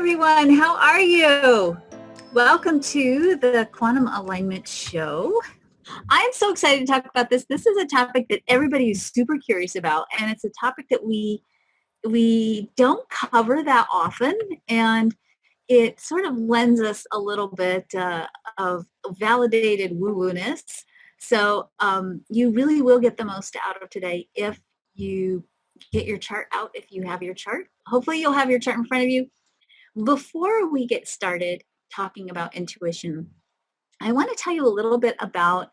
everyone. How are you? Welcome to the Quantum Alignment Show. I'm so excited to talk about this. This is a topic that everybody is super curious about, and it's a topic that we don't cover that often, and it sort of lends us a little bit of validated woo-woo-ness. So you really will get the most out of today if you get your chart out, if you have your chart. Hopefully you'll have your chart in front of you. Before we get started talking about intuition, I want to tell you a little bit about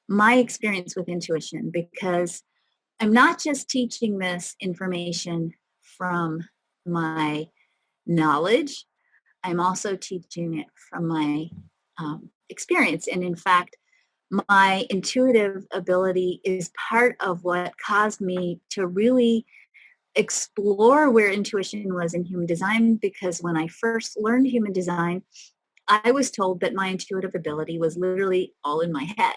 my experience with intuition, because I'm not just teaching this information from my knowledge, I'm also teaching it from my experience. And in fact, my intuitive ability is part of what caused me to really explore where intuition was in human design, because when I first learned human design, I was told that my intuitive ability was literally all in my head,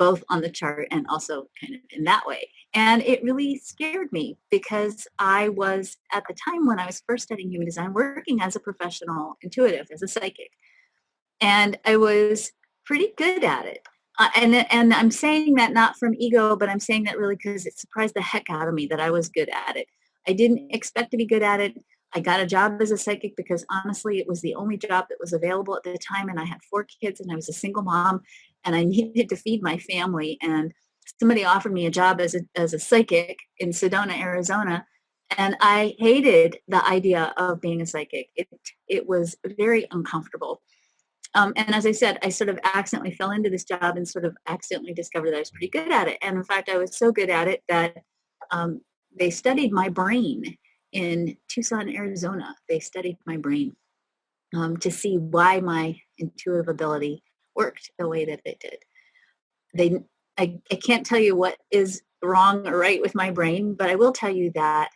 both on the chart and also kind of in that way. And it really scared me, because I was, at the time when I was first studying human design, working as a professional intuitive, as a psychic. And I was pretty good at it. And I'm saying that not from ego, but I'm saying that really because it surprised the heck out of me that I was good at it. I didn't expect to be good at it. I got a job as a psychic because honestly, it was the only job that was available at the time. And I had 4 kids and I was a single mom and I needed to feed my family. And somebody offered me a job as a psychic in Sedona, Arizona. And I hated the idea of being a psychic. It was very uncomfortable. And as I said, I sort of accidentally fell into this job and sort of accidentally discovered that I was pretty good at it. And in fact, I was so good at it that they studied my brain in Tucson, Arizona. They studied my brain to see why my intuitive ability worked the way that it did. I can't tell you what is wrong or right with my brain, but I will tell you that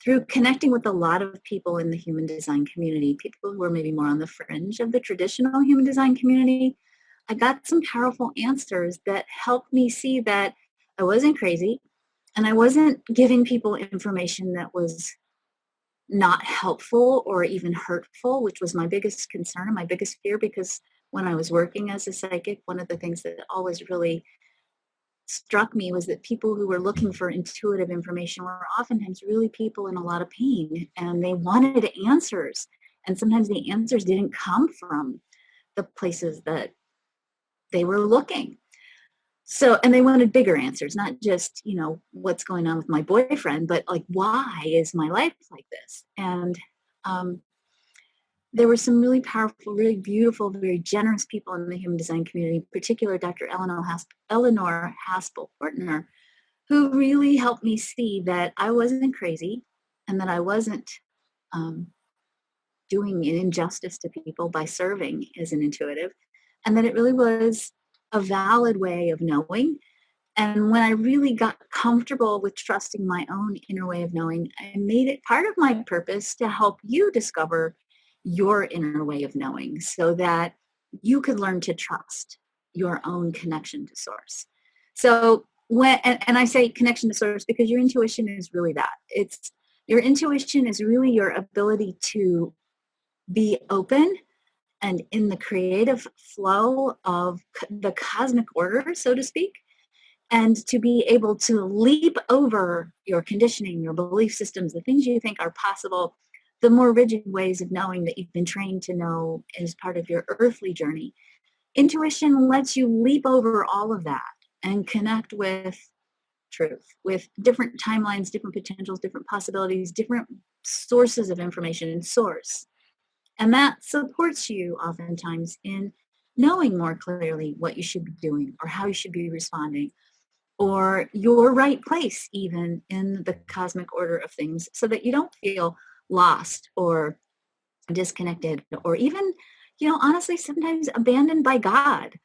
through connecting with a lot of people in the human design community, people who are maybe more on the fringe of the traditional human design community, I got some powerful answers that helped me see that I wasn't crazy and I wasn't giving people information that was not helpful or even hurtful, which was my biggest concern and my biggest fear, because when I was working as a psychic, one of the things that always really struck me was that people who were looking for intuitive information were oftentimes really people in a lot of pain, and they wanted answers. And sometimes the answers didn't come from the places that they were looking. So, and they wanted bigger answers, not just, what's going on with my boyfriend, but like, why is my life like this? And there were some really powerful, really beautiful, very generous people in the human design community, in particular Dr. Eleanor Haspel-Portner, who really helped me see that I wasn't crazy and that I wasn't doing an injustice to people by serving as an intuitive, and that it really was a valid way of knowing. And when I really got comfortable with trusting my own inner way of knowing, I made it part of my purpose to help you discover your inner way of knowing so that you could learn to trust your own connection to source. So and I say connection to source because your intuition is really that. Your intuition is really your ability to be open and in the creative flow of the cosmic order, so to speak, and to be able to leap over your conditioning, your belief systems, the things you think are possible, the more rigid ways of knowing that you've been trained to know as part of your earthly journey. Intuition lets you leap over all of that and connect with truth, with different timelines, different potentials, different possibilities, different sources of information and source. And that supports you oftentimes in knowing more clearly what you should be doing or how you should be responding, or your right place even in the cosmic order of things, so that you don't feel lost or disconnected or even, honestly, sometimes abandoned by God.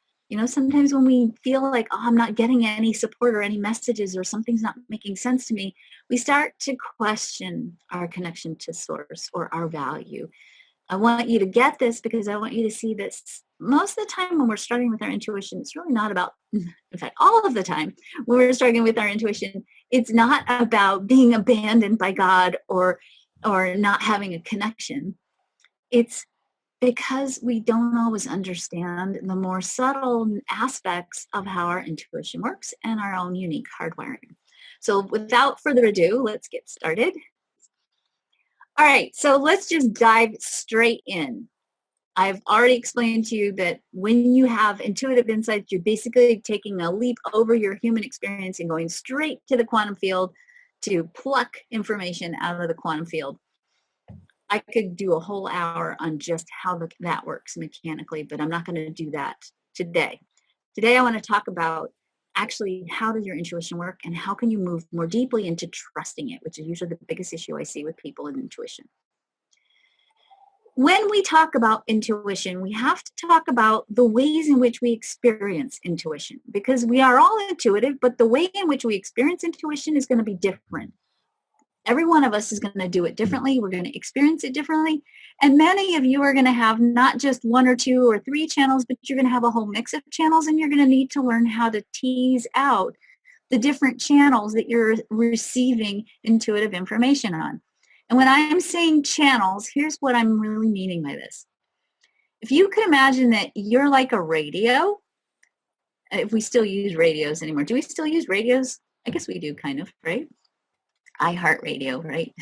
Sometimes when we feel like, oh, I'm not getting any support or any messages or something's not making sense to me, we start to question our connection to source or our value. I want you to get this because I want you to see this. Most of the time when we're struggling with our intuition, it's really not about, in fact, all of the time when we're struggling with our intuition, it's not about being abandoned by God or or not having a connection, it's because we don't always understand the more subtle aspects of how our intuition works and our own unique hardwiring. So without further ado, let's get started. All right, so let's just dive straight in. I've already explained to you that when you have intuitive insights, you're basically taking a leap over your human experience and going straight to the quantum field to pluck information out of the quantum field. I could do a whole hour on just how that works mechanically, but I'm not going to do that today. Today, I want to talk about actually how does your intuition work and how can you move more deeply into trusting it, which is usually the biggest issue I see with people in intuition. When we talk about intuition, we have to talk about the ways in which we experience intuition, because we are all intuitive, but the way in which we experience intuition is going to be different. Every one of us is going to do it differently. We're going to experience it differently. And many of you are going to have not just one or two or three channels, but you're going to have a whole mix of channels, and you're going to need to learn how to tease out the different channels that you're receiving intuitive information on. And when I'm saying channels, here's what I'm really meaning by this. If you could imagine that you're like a radio, if we still use radios anymore. Do we still use radios? I guess we do, kind of, right? iHeartRadio, right?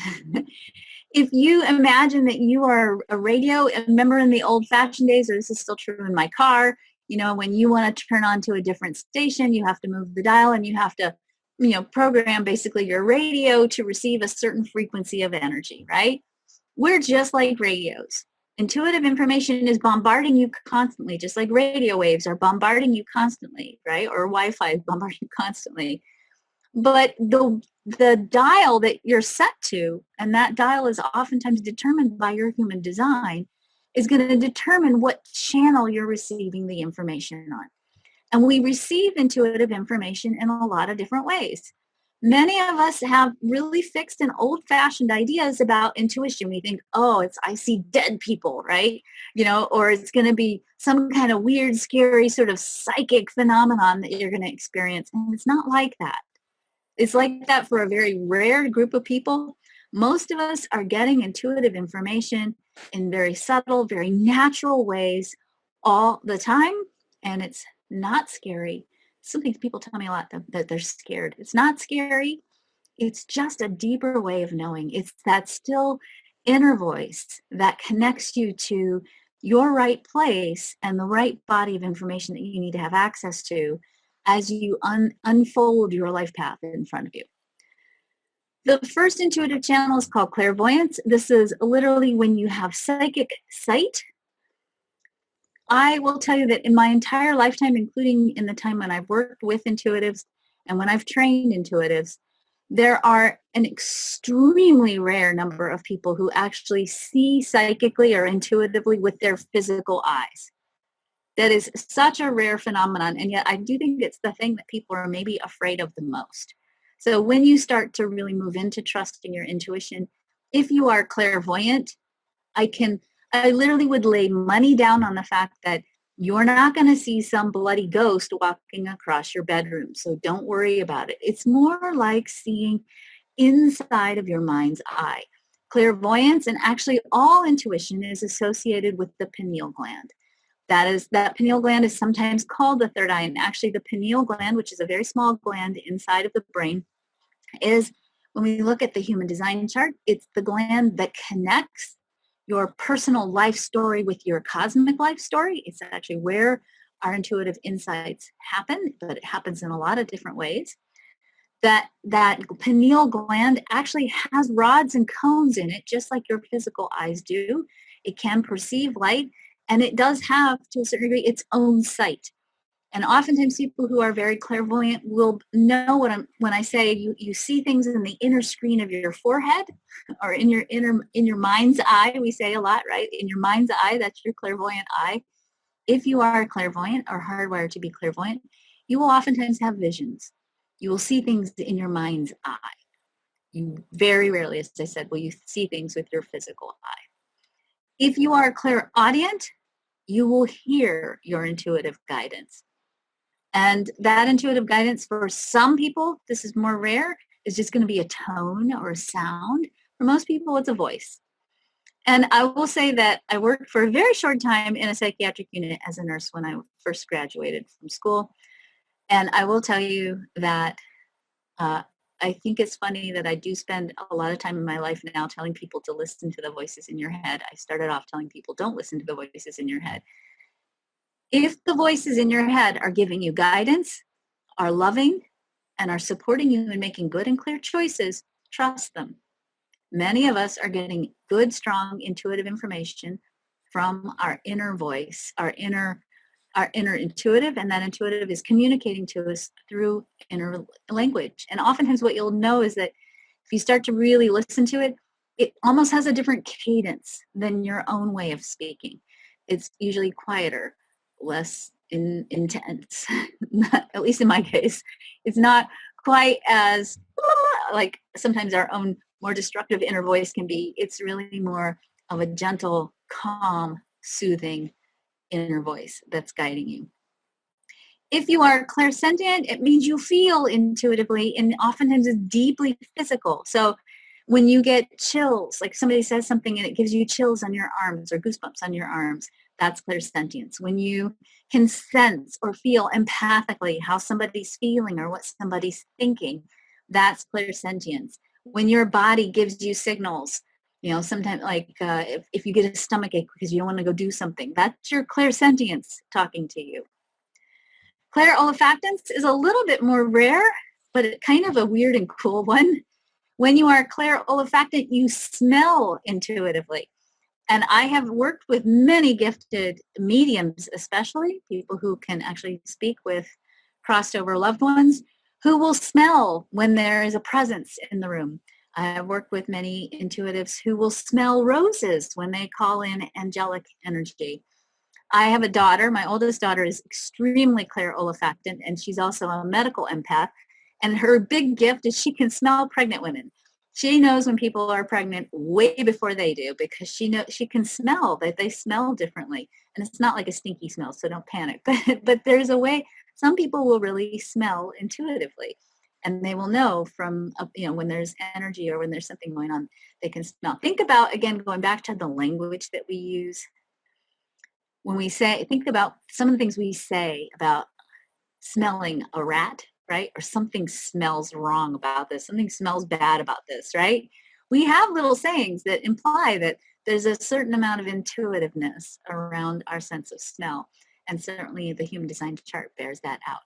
If you imagine that you are a radio, remember in the old-fashioned days, or this is still true in my car, you know, when you want to turn on to a different station, you have to move the dial and you have to, you know, program basically your radio to receive a certain frequency of energy, right? We're just like radios. Intuitive information is bombarding you constantly, just like radio waves are bombarding you constantly, right? Or Wi-Fi is bombarding you constantly. But the dial that you're set to, and that dial is oftentimes determined by your human design, is going to determine what channel you're receiving the information on. And we receive intuitive information in a lot of different ways. Many of us have really fixed and old-fashioned ideas about intuition. We think, oh, I see dead people, right? You know, or it's going to be some kind of weird, scary sort of psychic phenomenon that you're going to experience. And it's not like that. It's like that for a very rare group of people. Most of us are getting intuitive information in very subtle, very natural ways all the time, and it's not scary. Something people tell me a lot that they're scared. It's not scary. It's just a deeper way of knowing. It's that still inner voice that connects you to your right place and the right body of information that you need to have access to as you unfold your life path in front of you. The first intuitive channel is called clairvoyance. This is literally when you have psychic sight. I will tell you that in my entire lifetime, including in the time when I've worked with intuitives and when I've trained intuitives, there are an extremely rare number of people who actually see psychically or intuitively with their physical eyes. That is such a rare phenomenon, and yet I do think it's the thing that people are maybe afraid of the most. So when you start to really move into trusting your intuition, if you are clairvoyant, I literally would lay money down on the fact that you're not going to see some bloody ghost walking across your bedroom. So don't worry about it. It's more like seeing inside of your mind's eye. Clairvoyance, and actually all intuition, is associated with the pineal gland. That pineal gland is sometimes called the third eye, and actually the pineal gland, which is a very small gland inside of the brain, is, when we look at the human design chart, it's the gland that connects your personal life story with your cosmic life story. It's actually where our intuitive insights happen, but it happens in a lot of different ways. That pineal gland actually has rods and cones in it, just like your physical eyes do. It can perceive light, and it does have, to a certain degree, its own sight. And oftentimes people who are very clairvoyant will know when I say you see things in the inner screen of your forehead, or in your mind's eye. We say a lot, right? In your mind's eye, that's your clairvoyant eye. If you are clairvoyant or hardwired to be clairvoyant, you will oftentimes have visions. You will see things in your mind's eye. You very rarely, as I said, will you see things with your physical eye. If you are clairaudient, you will hear your intuitive guidance. And that intuitive guidance, for some people, this is more rare, is just going to be a tone or a sound. For most people, it's a voice. And I will say that I worked for a very short time in a psychiatric unit as a nurse when I first graduated from school. And I will tell you that I think it's funny that I do spend a lot of time in my life now telling people to listen to the voices in your head. I started off telling people, don't listen to the voices in your head. If the voices in your head are giving you guidance, are loving, and are supporting you in making good and clear choices, trust them. Many of us are getting good, strong, intuitive information from our inner voice, our inner intuitive, and that intuitive is communicating to us through inner language. And oftentimes what you'll know is that if you start to really listen to it, it almost has a different cadence than your own way of speaking. It's usually quieter, less intense, at least in my case. It's not quite as like sometimes our own more destructive inner voice can be. It's really more of a gentle, calm, soothing inner voice that's guiding you. If you are clairsentient, it means you feel intuitively, and oftentimes it's deeply physical. So when you get chills, like somebody says something and it gives you chills on your arms or goosebumps on your arms, that's clairsentience. When you can sense or feel empathically how somebody's feeling or what somebody's thinking, that's clairsentience. When your body gives you signals, sometimes like if you get a stomach ache because you don't want to go do something, that's your clairsentience talking to you. Clairolifactance is a little bit more rare, but it's kind of a weird and cool one. When you are clairolifactant, you smell intuitively. And I have worked with many gifted mediums, especially people who can actually speak with crossed over loved ones, who will smell when there is a presence in the room. I have worked with many intuitives who will smell roses when they call in angelic energy. I have a daughter. My oldest daughter is extremely clairolifactant, and she's also a medical empath. And her big gift is she can smell pregnant women. She knows when people are pregnant way before they do because she can smell that they smell differently. And it's not like a stinky smell, so don't panic. But there's a way. Some people will really smell intuitively, and they will know from when there's energy or when there's something going on, they can smell. Think about, again, going back to the language that we use. When we think about some of the things we say about smelling a rat, right? Or something smells wrong about this, something smells bad about this, right? We have little sayings that imply that there's a certain amount of intuitiveness around our sense of smell. And certainly the human design chart bears that out.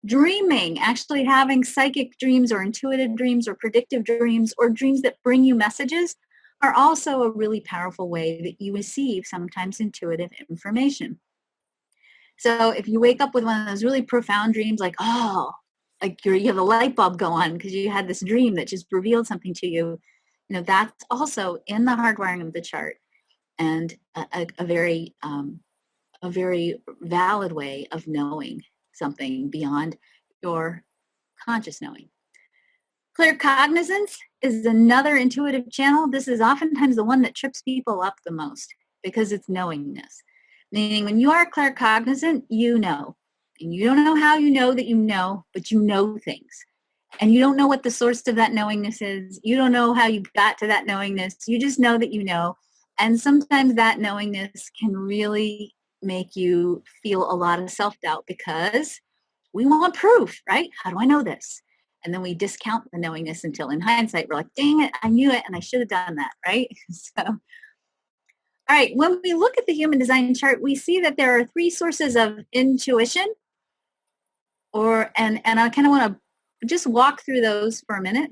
Dreaming, actually having psychic dreams or intuitive dreams or predictive dreams or dreams that bring you messages are also a really powerful way that you receive sometimes intuitive information. So if you wake up with one of those really profound dreams, like you have a light bulb go on because you had this dream that just revealed something to you, that's also in the hardwiring of the chart, and a very valid way of knowing something beyond your conscious knowing. Claircognizance is another intuitive channel. This is oftentimes the one that trips people up the most because it's knowingness. Meaning when you are claircognizant, you know. And you don't know how you know that you know, but you know things. And you don't know what the source of that knowingness is. You don't know how you got to that knowingness. You just know that you know. And sometimes that knowingness can really make you feel a lot of self-doubt because we want proof, right? How do I know this? And then we discount the knowingness until in hindsight, we're like, dang it, I knew it and I should have done that, right? So, all right, when we look at the human design chart, we see that there are three sources of intuition, and I kind of want to just walk through those for a minute.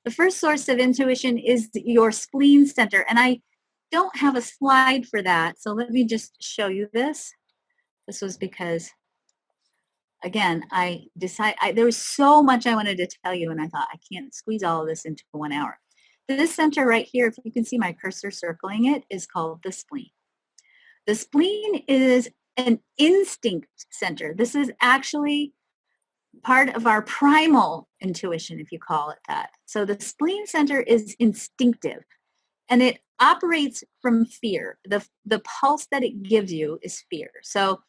The first source of intuition is your spleen center, and I don't have a slide for that, so let me just show you this. This was because, again, there was so much I wanted to tell you, and I thought I can't squeeze all of this into 1 hour. This center right here, if you can see my cursor circling it, is called the spleen. The spleen is an instinct center. This is actually part of our primal intuition, if you call it that. So the spleen center is instinctive, and it operates from fear. The pulse that it gives you is fear. So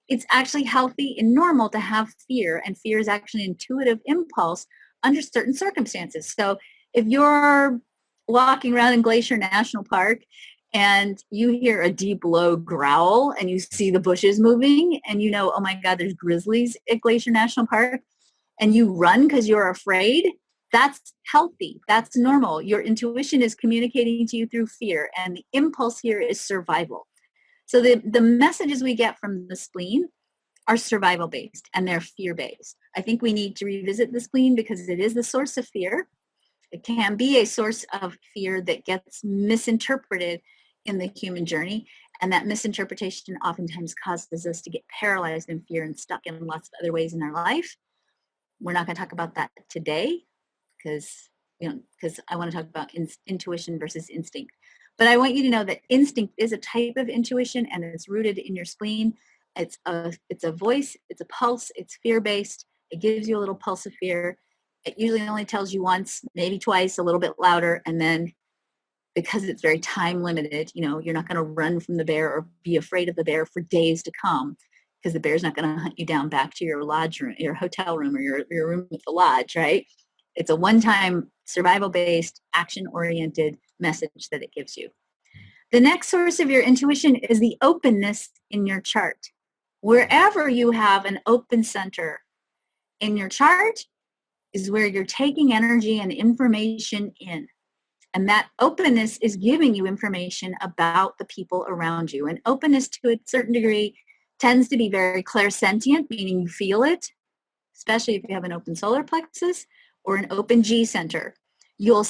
it's actually healthy and normal to have fear, and fear is actually an intuitive impulse under certain circumstances. So if you're walking around in Glacier National Park and you hear a deep, low growl and you see the bushes moving and you know, oh my God, there's grizzlies at Glacier National Park, and you run because you're afraid, that's healthy. That's normal. Your intuition is communicating to you through fear, and the impulse here is survival. So the messages we get from the spleen are survival based and they're fear based. I think we need to revisit the spleen because it is the source of fear. It can be a source of fear that gets misinterpreted in the human journey. And that misinterpretation oftentimes causes us to get paralyzed in fear and stuck in lots of other ways in our life. We're not going to talk about that today because I want to talk about intuition versus instinct. But I want you to know that instinct is a type of intuition and it's rooted in your spleen. It's a voice, it's a pulse, it's fear-based. It gives you a little pulse of fear. It usually only tells you once, maybe twice, a little bit louder, and then because it's very time limited, you're not going to run from the bear or be afraid of the bear for days to come because the bear's not going to hunt you down back to your lodge room, your hotel room, or your room at the lodge, right? It's a one-time survival-based, action-oriented message that it gives you. The next source of your intuition is the openness in your chart. Wherever you have an open center in your chart is where you're taking energy and information in. And that openness is giving you information about the people around you. And openness to a certain degree tends to be very clairsentient, meaning you feel it, especially if you have an open solar plexus or an open G center. You'll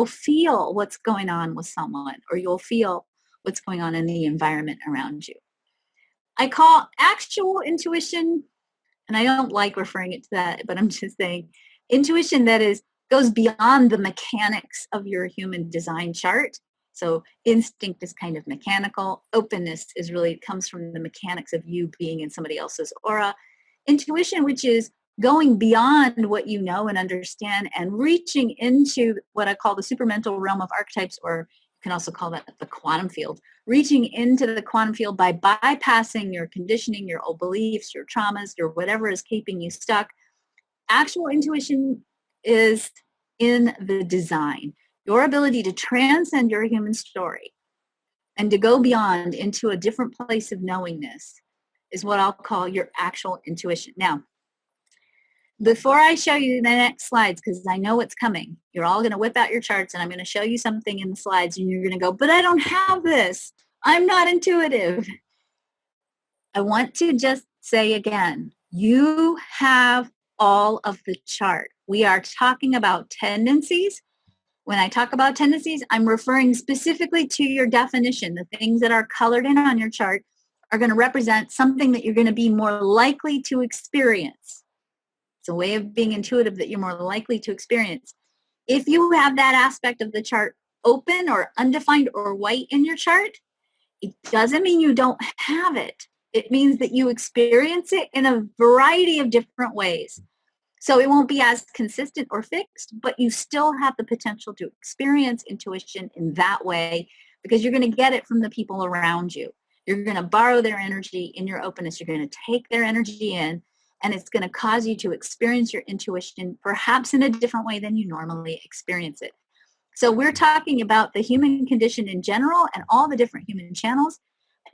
feel what's going on with someone, or you'll feel what's going on in the environment around you. I call actual intuition, and I don't like referring it to that, but I'm just saying intuition that goes beyond the mechanics of your human design chart. So instinct is kind of mechanical. Openness comes from the mechanics of you being in somebody else's aura. Intuition, which is going beyond what you know and understand and reaching into what I call the supermental realm of archetypes, or you can also call that the quantum field. Reaching into the quantum field by bypassing your conditioning, your old beliefs, your traumas, your whatever is keeping you stuck. Actual intuition is in the design. Your ability to transcend your human story and to go beyond into a different place of knowingness is what I'll call your actual intuition. Now, before I show you the next slides, because I know what's coming, you're all going to whip out your charts and I'm going to show you something in the slides and you're going to go, but I don't have this. I'm not intuitive. I want to just say again, you have all of the chart. We are talking about tendencies. When I talk about tendencies, I'm referring specifically to your definition. The things that are colored in on your chart are going to represent something that you're going to be more likely to experience. It's a way of being intuitive that you're more likely to experience. If you have that aspect of the chart open or undefined or white in your chart, it doesn't mean you don't have it. It means that you experience it in a variety of different ways. So it won't be as consistent or fixed, but you still have the potential to experience intuition in that way because you're going to get it from the people around you. You're going to borrow their energy in your openness. You're going to take their energy in, and it's going to cause you to experience your intuition perhaps in a different way than you normally experience it. So we're talking about the human condition in general and all the different human channels.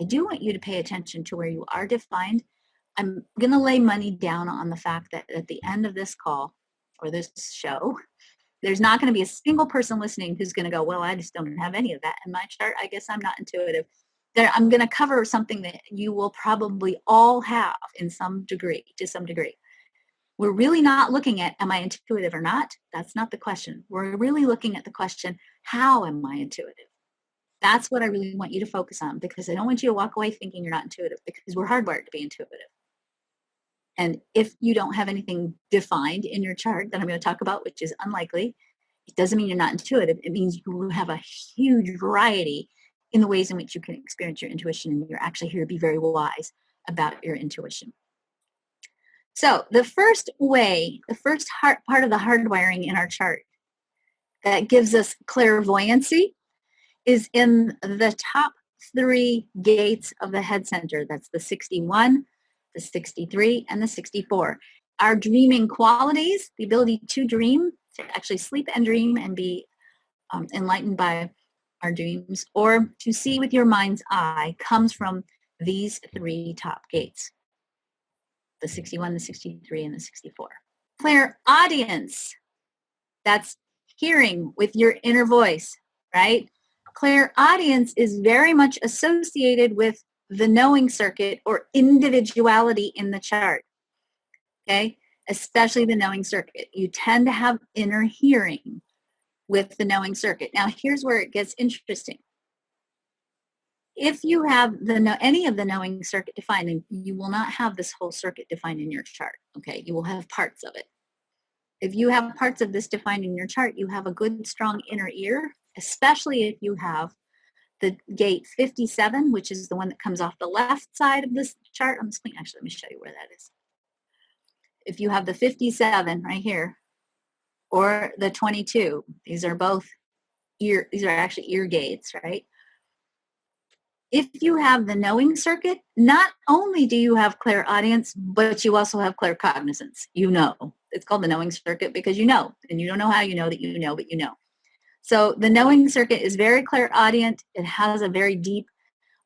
I do want you to pay attention to where you are defined. I'm going to lay money down on the fact that at the end of this call or this show, there's not going to be a single person listening who's going to go, well, I just don't have any of that in my chart. I guess I'm not intuitive. I'm going to cover something that you will probably all have in some degree, to some degree. We're really not looking at, am I intuitive or not? That's not the question. We're really looking at the question, how am I intuitive? That's what I really want you to focus on, because I don't want you to walk away thinking you're not intuitive, because we're hardwired to be intuitive. And if you don't have anything defined in your chart that I'm going to talk about, which is unlikely, it doesn't mean you're not intuitive. It means you have a huge variety in the ways in which you can experience your intuition, and you're actually here to be very wise about your intuition. So the first way, the first part of the hardwiring in our chart that gives us clairvoyancy is in the top 3 gates of the head center. That's the 61, the 63, and the 64. Our dreaming qualities, the ability to dream, to actually sleep and dream and be enlightened by our dreams, or to see with your mind's eye comes from these three top gates: the 61, the 63, and the 64. Clairaudience, that's hearing with your inner voice, right? Clairaudience is very much associated with the knowing circuit or individuality in the chart, okay? Especially the knowing circuit. You tend to have inner hearing with the knowing circuit. Now, here's where it gets interesting. If you have any of the knowing circuit defined, and you will not have this whole circuit defined in your chart, okay? You will have parts of it. If you have parts of this defined in your chart, you have a good, strong inner ear, especially if you have the gate 57, which is the one that comes off the left side of this chart on the screen. Actually, let me show you where that is. If you have the 57 right here, or the 22, these are both these are actually ear gates, right? If you have the knowing circuit, not only do you have clairaudience, but you also have claircognizance. You know. It's called the knowing circuit because you know, and you don't know how you know that you know, but you know. So the knowing circuit is very clairaudient. It has a very deep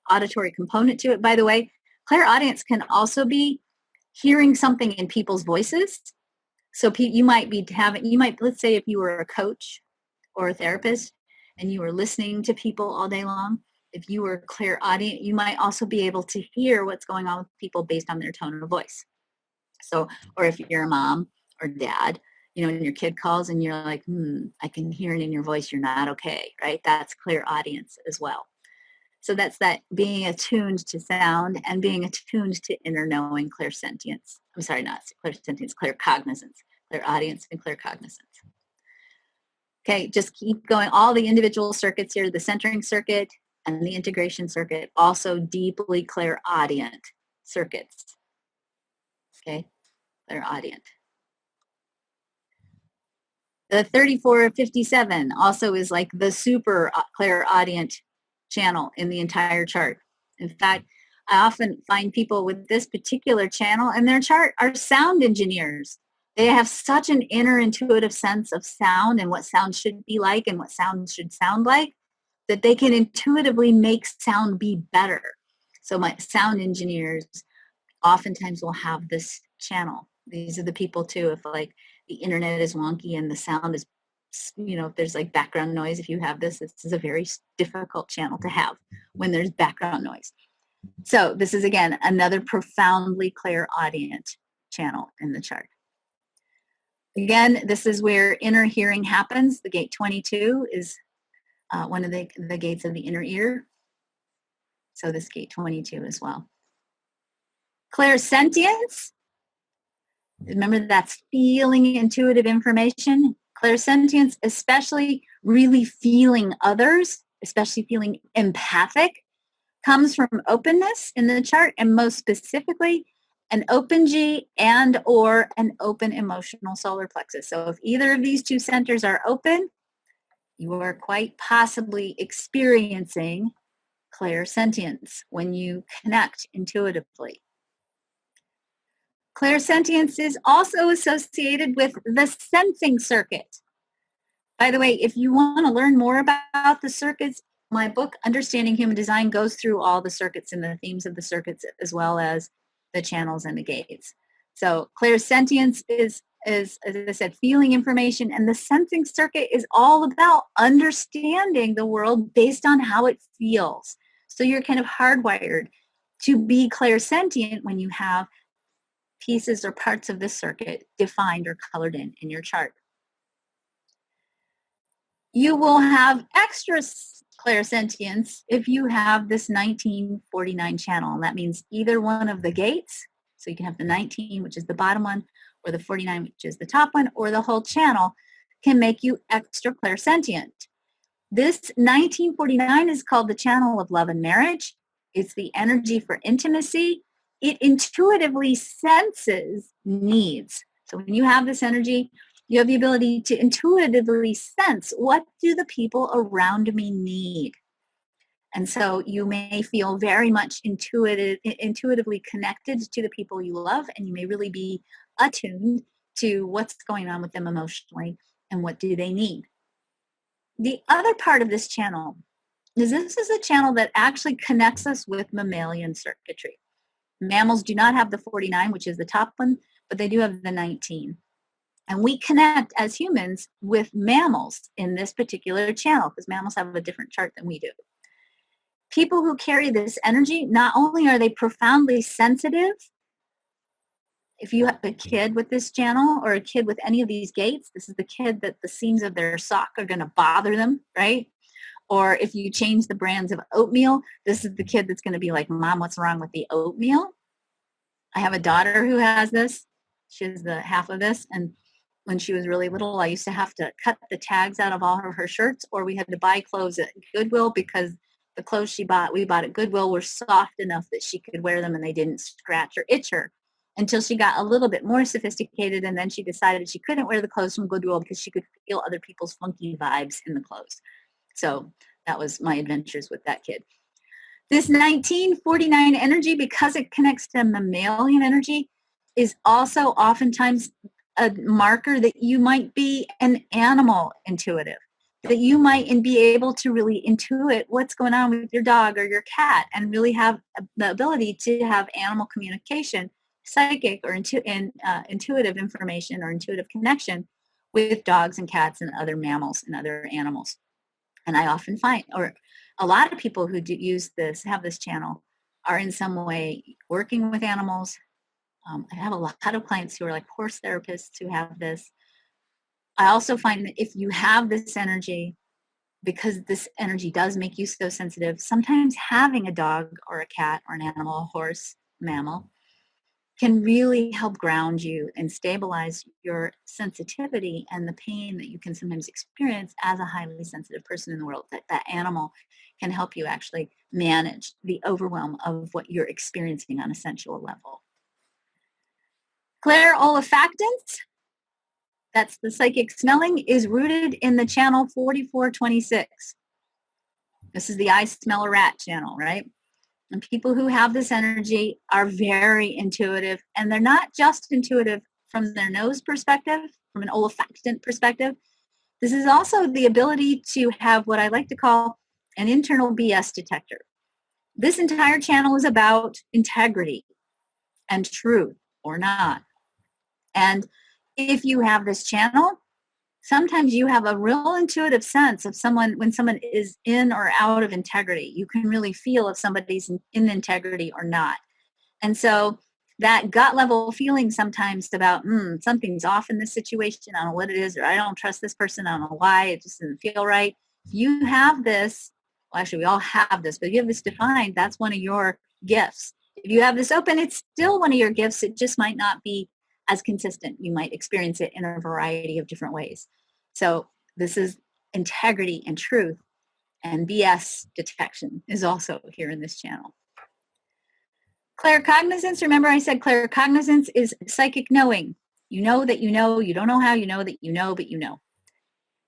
auditory component to it. By the way, clairaudience can also be hearing something in people's voices. So you might, let's say if you were a coach or a therapist and you were listening to people all day long, if you were clairaudient, you might also be able to hear what's going on with people based on their tone of voice. So, or if you're a mom or dad, and your kid calls and you're like, I can hear it in your voice, you're not okay, right? That's clairaudience as well. So that's that being attuned to sound and being attuned to inner knowing, clairsentience. I'm sorry, not clairsentience, claircognizance, clairaudience and claircognizance. Okay, just keep going. All the individual circuits here, the centering circuit and the integration circuit, also deeply clairaudient circuits. Okay, clairaudient. The 3457 also is like the super clairaudient channel in the entire chart. In fact, I often find people with this particular channel in their chart are sound engineers. They have such an inner intuitive sense of sound and what sound should be like and what sound should sound like that they can intuitively make sound be better. So my sound engineers oftentimes will have this channel. These are the people too, if like the internet is wonky and the sound is, if there's like background noise, if you have this is a very difficult channel to have when there's background noise. So this is, again, another profoundly clairaudient channel in the chart. Again, this is where inner hearing happens. The gate 22 is one of the gates of the inner ear. So this gate 22 as well. Clairsentience. Remember, that's feeling intuitive information. Clairsentience, especially really feeling others, especially feeling empathic, comes from openness in the chart, and most specifically, an open G and or an open emotional solar plexus. So if either of these two centers are open, you are quite possibly experiencing clairsentience when you connect intuitively. Clairsentience is also associated with the sensing circuit. By the way, if you want to learn more about the circuits, my book, Understanding Human Design, goes through all the circuits and the themes of the circuits, as well as the channels and the gates. So clairsentience is, as I said, feeling information, and the sensing circuit is all about understanding the world based on how it feels. So you're kind of hardwired to be clairsentient when you have pieces or parts of the circuit defined or colored in your chart. You will have extra clairsentience if you have this 1949 channel, and that means either one of the gates. So you can have the 19, which is the bottom one, or the 49, which is the top one, or the whole channel can make you extra clairsentient. This 1949 is called the channel of love and marriage. It's the energy for intimacy. It intuitively senses needs. So when you have this energy, you have the ability to intuitively sense, what do the people around me need? And so you may feel very much intuitively connected to the people you love, and you may really be attuned to what's going on with them emotionally and what do they need. The other part of this channel is this is a channel that actually connects us with mammalian circuitry. Mammals do not have the 49, which is the top one, but they do have the 19. And we connect as humans with mammals in this particular channel because mammals have a different chart than we do. People who carry this energy, not only are they profoundly sensitive, if you have a kid with this channel or a kid with any of these gates, this is the kid that the seams of their sock are going to bother them, right? Or if you change the brands of oatmeal, this is the kid that's going to be like, Mom, what's wrong with the oatmeal? I have a daughter who has this. She has the half of this. And when she was really little, I used to have to cut the tags out of all of her shirts, or we had to buy clothes at Goodwill because the clothes we bought at Goodwill were soft enough that she could wear them and they didn't scratch or itch her until she got a little bit more sophisticated. And then she decided she couldn't wear the clothes from Goodwill because she could feel other people's funky vibes in the clothes. So that was my adventures with that kid. This 1949 energy, because it connects to mammalian energy, is also oftentimes a marker that you might be an animal intuitive, that you might be able to really intuit what's going on with your dog or your cat and really have the ability to have animal communication, psychic or intuitive information or intuitive connection with dogs and cats and other mammals and other animals. And I often find, or a lot of people who have this channel, are in some way working with animals. I have a lot of clients who are like horse therapists who have this. I also find that if you have this energy, because this energy does make you so sensitive, sometimes having a dog or a cat or an animal, a horse, mammal, can really help ground you and stabilize your sensitivity and the pain that you can sometimes experience as a highly sensitive person in the world. That animal can help you actually manage the overwhelm of what you're experiencing on a sensual level. Clairolifactance, that's the psychic smelling, is rooted in the channel 4426. This is the I smell a rat channel, right? And people who have this energy are very intuitive, and they're not just intuitive from their nose perspective, from an olfactant perspective. This is also the ability to have what I like to call an internal BS detector. This entire channel is about integrity and truth or not. And if you have this channel, sometimes you have a real intuitive sense of when someone is in or out of integrity. You can really feel if somebody's in integrity or not. And so that gut level feeling sometimes about something's off in this situation, I don't know what it is, or I don't trust this person, I don't know why, it just doesn't feel right. If you have this, well, actually we all have this, but if you have this defined, that's one of your gifts. If you have this open, it's still one of your gifts. It just might not be as consistent. You might experience it in a variety of different ways. So this is integrity and truth, and BS detection is also here in this channel. Claircognizance, remember I said claircognizance is psychic knowing. You know that you know, you don't know how you know that you know, but you know.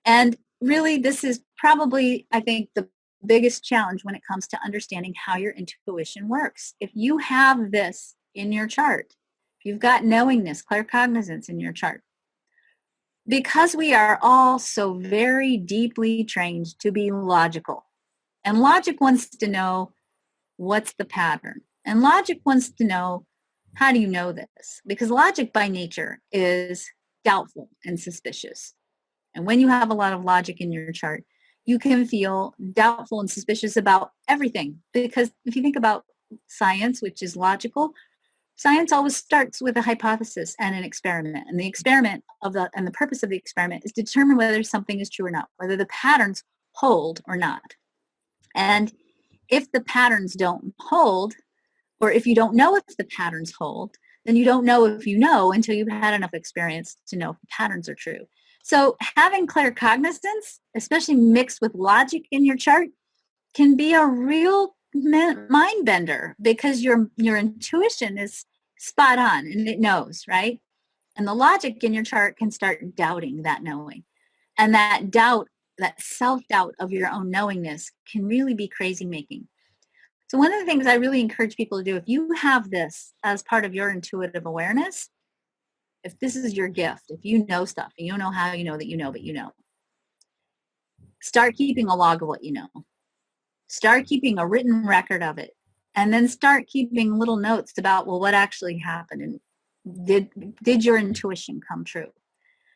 And really this is probably, I think, the biggest challenge when it comes to understanding how your intuition works. If you have this in your chart, if you've got knowingness, claircognizance in your chart, because we are all so very deeply trained to be logical, and logic wants to know what's the pattern, and logic wants to know how do you know this, because logic by nature is doubtful and suspicious. And when you have a lot of logic in your chart, you can feel doubtful and suspicious about everything, because if you think about science, which is logical, science always starts with a hypothesis and an experiment. And the purpose of the experiment is to determine whether something is true or not, whether the patterns hold or not. And if the patterns don't hold, or if you don't know if the patterns hold, then you don't know if you know until you've had enough experience to know if the patterns are true. So having claircognizance, especially mixed with logic in your chart, can be a real mind bender, because your intuition is spot on and it knows, right? And the logic in your chart can start doubting that knowing. And that doubt, that self-doubt of your own knowingness, can really be crazy making. So one of the things I really encourage people to do, if you have this as part of your intuitive awareness, if this is your gift, if you know stuff and you don't know how you know that you know, but you know, Start keeping a log of what you know. Start keeping a written record of it. And then start keeping little notes about, well, what actually happened and did your intuition come true?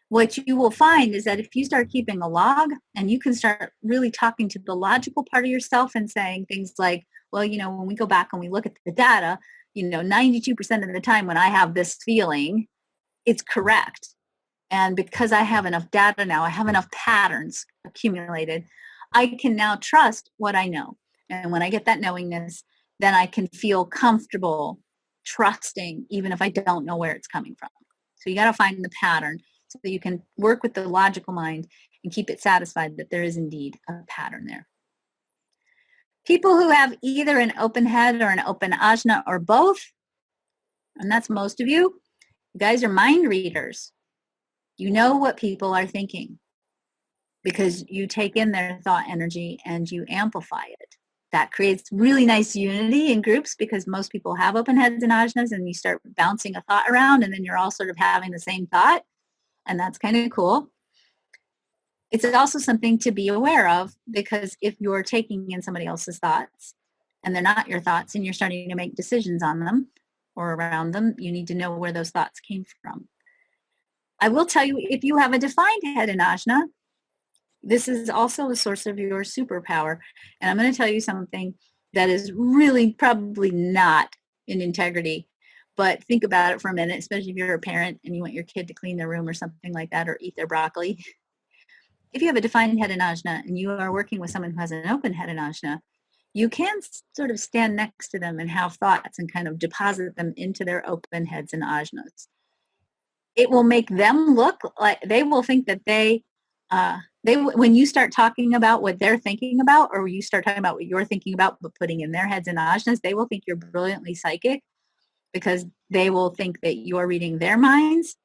What you will find is that if you start keeping a log and you can start really talking to the logical part of yourself and saying things like, well, when we go back and we look at the data, 92% of the time when I have this feeling, it's correct. And because I have enough data now, I have enough patterns accumulated, I can now trust what I know. And when I get that knowingness, then I can feel comfortable trusting, even if I don't know where it's coming from. So you got to find the pattern so that you can work with the logical mind and keep it satisfied that there is indeed a pattern there. People who have either an open head or an open ajna or both, and that's most of you, you guys are mind readers. You know what people are thinking because you take in their thought energy and you amplify it. That creates really nice unity in groups because most people have open heads and ajnas, and you start bouncing a thought around and then you're all sort of having the same thought, and that's kind of cool. It's also something to be aware of because if you're taking in somebody else's thoughts and they're not your thoughts and you're starting to make decisions on them or around them, you need to know where those thoughts came from. I will tell you, if you have a defined head in ajna, this is also a source of your superpower. And I'm going to tell you something that is really probably not in integrity, but think about it for a minute, especially if you're a parent and you want your kid to clean their room or something like that, or eat their broccoli. If you have a defined head in ajna and you are working with someone who has an open head in ajna, you can sort of stand next to them and have thoughts and kind of deposit them into their open heads and ajnas. It will make them look like, they will think that when you start talking about what they're thinking about, or you start talking about what you're thinking about but putting in their heads and ajnas, they will think you're brilliantly psychic because they will think that you're reading their minds.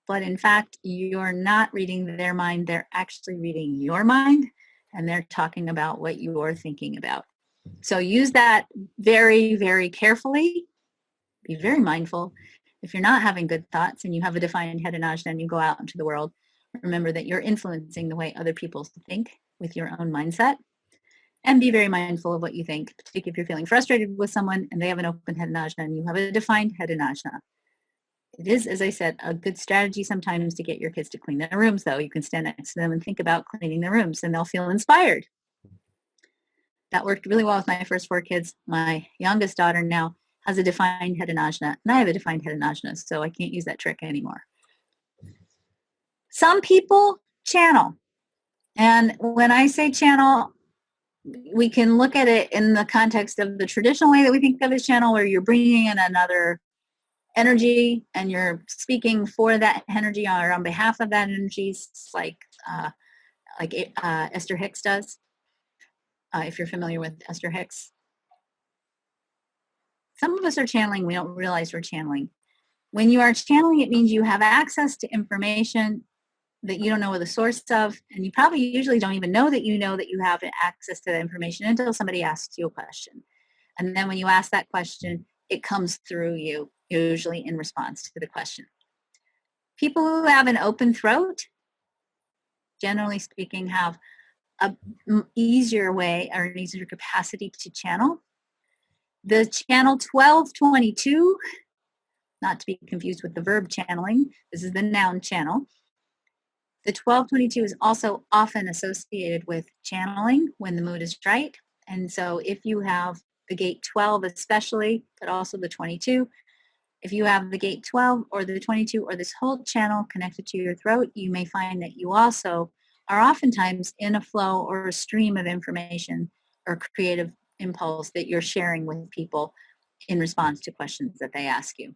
But in fact, you're not reading their mind. They're actually reading your mind, and they're talking about what you're thinking about. So use that very, very carefully. Be very mindful. If you're not having good thoughts and you have a defined head and ajna and you go out into the world, remember that you're influencing the way other people think with your own mindset. And be very mindful of what you think, particularly if you're feeling frustrated with someone and they have an open head and ajna and you have a defined head and ajna. It is, as I said, a good strategy sometimes to get your kids to clean their rooms, though. You can stand next to them and think about cleaning their rooms, and they'll feel inspired. That worked really well with my first 4 kids. My youngest daughter now has a defined head and ajna, and I have a defined head and ajna, so I can't use that trick anymore. Some people channel. And when I say channel, we can look at it in the context of the traditional way that we think of as channel, where you're bringing in another energy and you're speaking for that energy or on behalf of that energy, like Esther Hicks does, if you're familiar with Esther Hicks. Some of us are channeling, we don't realize we're channeling. When you are channeling, it means you have access to information that you don't know the source of, and you probably usually don't even know that you have access to that information until somebody asks you a question. And then when you ask that question, it comes through you, usually in response to the question. People who have an open throat, generally speaking, have an easier way or an easier capacity to channel. The channel 1222, not to be confused with the verb channeling, this is the noun channel. The 1222 is also often associated with channeling when the mood is right. And so if you have the gate 12 especially, but also the 22, if you have the gate 12 or the 22 or this whole channel connected to your throat, you may find that you also are oftentimes in a flow or a stream of information or creative impulse that you're sharing with people in response to questions that they ask you.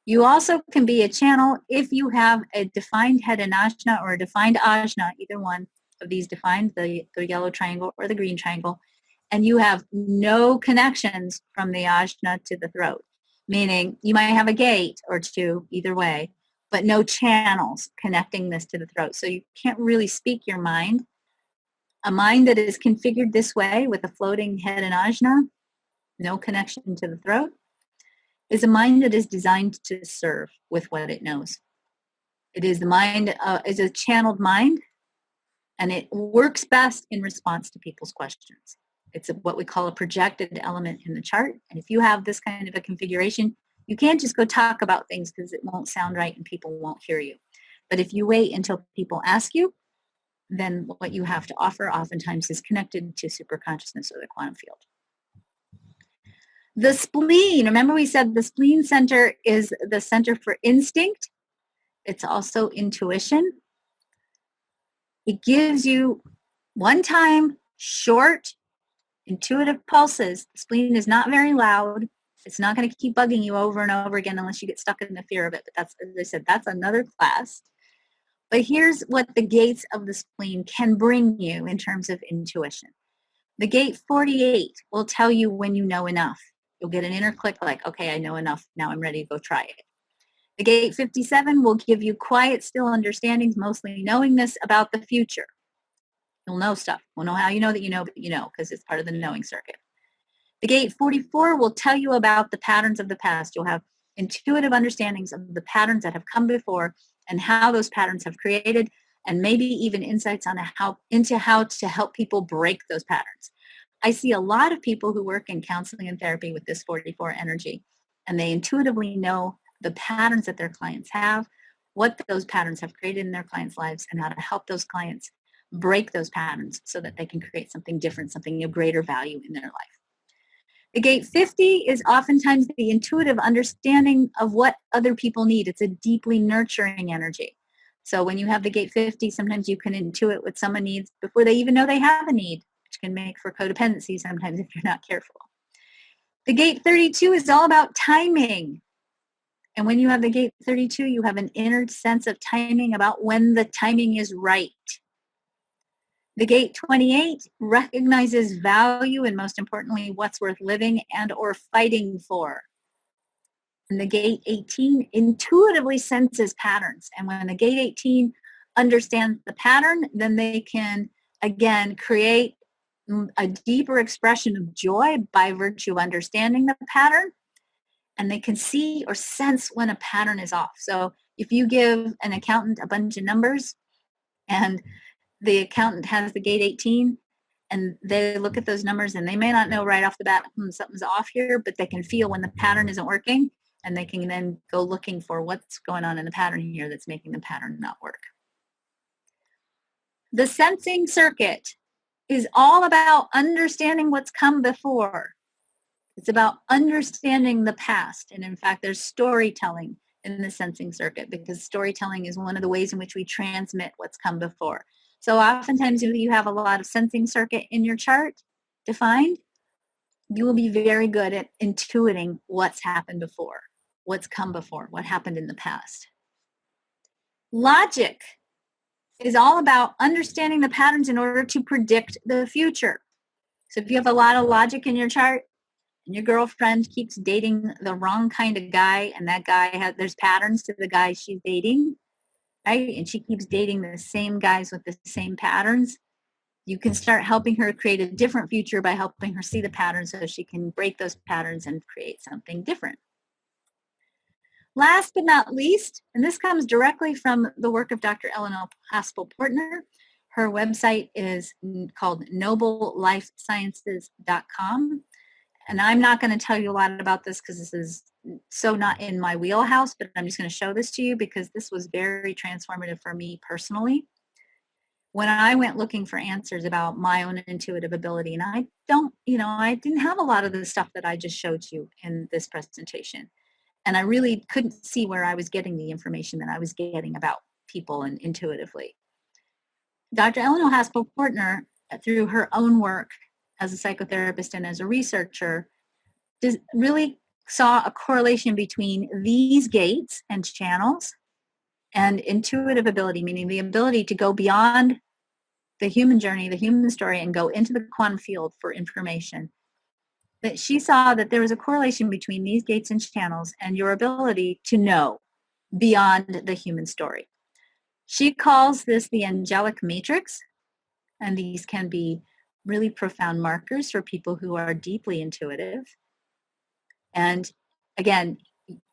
You also can be a channel if you have a defined head and ajna or a defined ajna, either one of these defined, the yellow triangle or the green triangle, and you have no connections from the ajna to the throat, meaning you might have a gate or 2 either way, but no channels connecting this to the throat. So you can't really speak your mind. A mind that is configured this way with a floating head and ajna, no connection to the throat, is a mind that is designed to serve with what it knows. It is the mind, is a channeled mind, and it works best in response to people's questions. It's what we call a projected element in the chart. And if you have this kind of a configuration, you can't just go talk about things because it won't sound right and people won't hear you. But if you wait until people ask you, then what you have to offer oftentimes is connected to superconsciousness or the quantum field. The spleen, remember we said the spleen center is the center for instinct. It's also intuition. It gives you one-time, short, intuitive pulses. The spleen is not very loud. It's not going to keep bugging you over and over again unless you get stuck in the fear of it. But that's, as I said, that's another class. But here's what the gates of the spleen can bring you in terms of intuition. The gate 48 will tell you when you know enough. You'll get an inner click like, okay, I know enough. Now I'm ready to go try it. The gate 57 will give you quiet, still understandings, mostly knowingness about the future. You'll know stuff. We'll know how you know that you know, but you know, because it's part of the knowing circuit. The gate 44 will tell you about the patterns of the past. You'll have intuitive understandings of the patterns that have come before and how those patterns have created, and maybe even insights on how to help people break those patterns. I see a lot of people who work in counseling and therapy with this 44 energy, and they intuitively know the patterns that their clients have, what those patterns have created in their clients' lives, and how to help those clients break those patterns so that they can create something different, something of greater value in their life. The gate 50 is oftentimes the intuitive understanding of what other people need. It's a deeply nurturing energy. So when you have the gate 50, sometimes you can intuit what someone needs before they even know they have a need, which can make for codependency sometimes if you're not careful. The gate 32 is all about timing. And when you have the gate 32, you have an inner sense of timing about when the timing is right. The gate 28 recognizes value and, most importantly, what's worth living and or fighting for. And the gate 18 intuitively senses patterns. And when the gate 18 understands the pattern, then they can, again, create a deeper expression of joy by virtue of understanding the pattern. And they can see or sense when a pattern is off. So if you give an accountant a bunch of numbers and the accountant has the gate 18 and they look at those numbers and they may not know right off the bat, something's off here, but they can feel when the pattern isn't working, and they can then go looking for what's going on in the pattern here that's making the pattern not work. The sensing circuit is all about understanding what's come before. It's about understanding the past. And in fact, there's storytelling in the sensing circuit, because storytelling is one of the ways in which we transmit what's come before. So oftentimes if you have a lot of sensing circuit in your chart defined, you will be very good at intuiting what's happened before, what's come before, what happened in the past. Logic is all about understanding the patterns in order to predict the future. So if you have a lot of logic in your chart, and your girlfriend keeps dating the wrong kind of guy, and that guy there's patterns to the guy she's dating, right? And she keeps dating the same guys with the same patterns. You can start helping her create a different future by helping her see the patterns so she can break those patterns and create something different. Last but not least, and this comes directly from the work of Dr. Eleanor Haspel-Portner. Her website is called noblelifesciences.com. And I'm not going to tell you a lot about this because this is so not in my wheelhouse, but I'm just going to show this to you because this was very transformative for me personally. When I went looking for answers about my own intuitive ability, and I didn't have a lot of the stuff that I just showed you in this presentation. And I really couldn't see where I was getting the information that I was getting about people and intuitively. Dr. Eleanor Haspel-Portner, through her own work as a psychotherapist and as a researcher, really saw a correlation between these gates and channels and intuitive ability, meaning the ability to go beyond the human journey, the human story, and go into the quantum field for information. That she saw that there was a correlation between these gates and channels and your ability to know beyond the human story. She calls this the Angelic Matrix, and these can be really profound markers for people who are deeply intuitive. And again,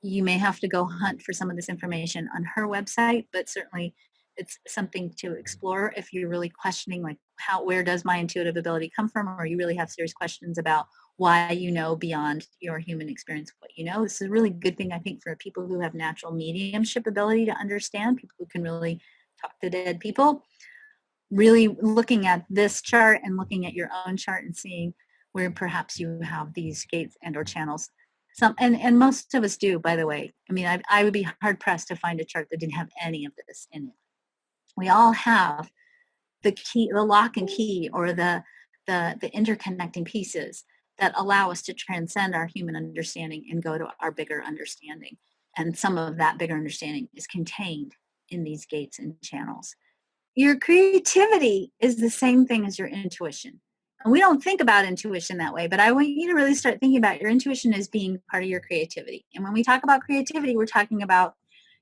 you may have to go hunt for some of this information on her website, but certainly It's something to explore if you're really questioning, like, where does my intuitive ability come from? Or you really have serious questions about why you know beyond your human experience what you know. This is a really good thing, I think, for people who have natural mediumship ability to understand, people who can really talk to dead people. Really looking at this chart and looking at your own chart and seeing where perhaps you have these gates and or channels. And most of us do, by the way. I mean, I would be hard pressed to find a chart that didn't have any of this in it. We all have the key, the lock and key, or the interconnecting pieces that allow us to transcend our human understanding and go to our bigger understanding. And some of that bigger understanding is contained in these gates and channels. Your creativity is the same thing as your intuition. And we don't think about intuition that way, but I want you to really start thinking about your intuition as being part of your creativity. And when we talk about creativity, we're talking about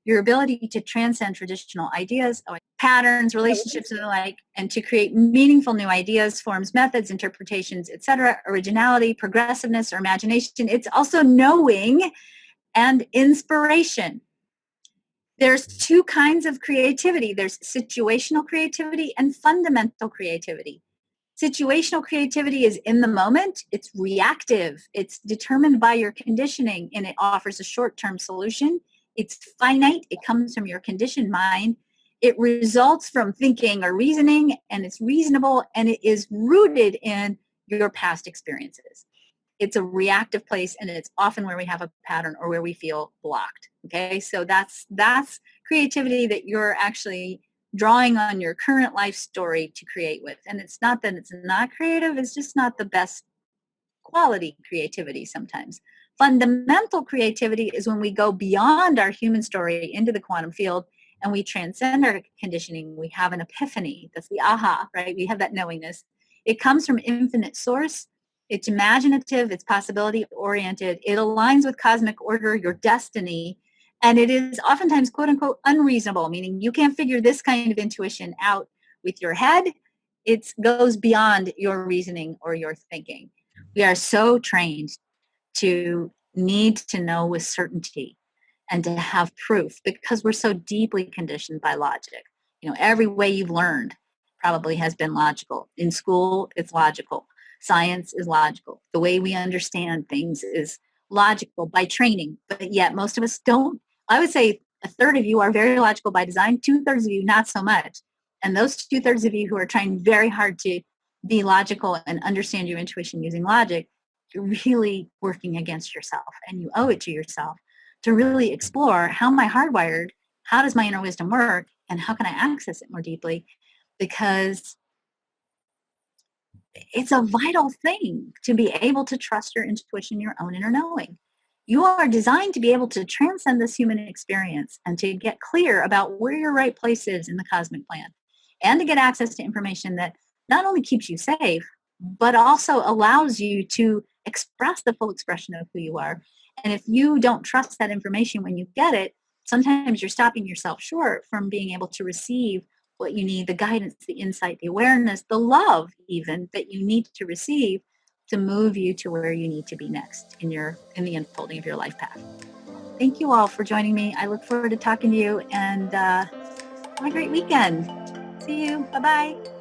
your ability to transcend traditional ideas, patterns, relationships, and the like, and to create meaningful new ideas, forms, methods, interpretations, etc., originality, progressiveness, or imagination. It's also knowing and inspiration. There's two kinds of creativity. There's situational creativity and fundamental creativity. Situational creativity is in the moment. It's reactive. It's determined by your conditioning, and it offers a short-term solution. It's finite. It comes from your conditioned mind. It results from thinking or reasoning, and it's reasonable, and it is rooted in your past experiences. It's a reactive place, and it's often where we have a pattern or where we feel blocked. Okay, so that's creativity that you're actually drawing on your current life story to create with. And it's not that it's not creative, it's just not the best quality creativity sometimes. Fundamental creativity is when we go beyond our human story into the quantum field and we transcend our conditioning. We have an epiphany. That's the aha, right? We have that knowingness. It comes from infinite source. It's imaginative. It's possibility oriented. It aligns with cosmic order, your destiny. And it is oftentimes, quote unquote, unreasonable, meaning you can't figure this kind of intuition out with your head. It goes beyond your reasoning or your thinking. We are so trained to need to know with certainty and to have proof because we're so deeply conditioned by logic. You know, every way you've learned probably has been logical. In school, it's logical. Science is logical. The way we understand things is logical by training, but yet most of us don't. I would say a third of you are very logical by design, 2/3 of you not so much. And those 2/3 of you who are trying very hard to be logical and understand your intuition using logic, you're really working against yourself, and you owe it to yourself to really explore, how am I hardwired? How does my inner wisdom work? And how can I access it more deeply? Because it's a vital thing to be able to trust your intuition, your own inner knowing. You are designed to be able to transcend this human experience and to get clear about where your right place is in the cosmic plan, and to get access to information that not only keeps you safe, but also allows you to express the full expression of who you are. And if you don't trust that information when you get it, sometimes you're stopping yourself short from being able to receive what you need, the guidance, the insight, the awareness, the love even that you need to receive to move you to where you need to be next in the unfolding of your life path. Thank you all for joining me. I look forward to talking to you, and have a great weekend. See you. Bye-bye.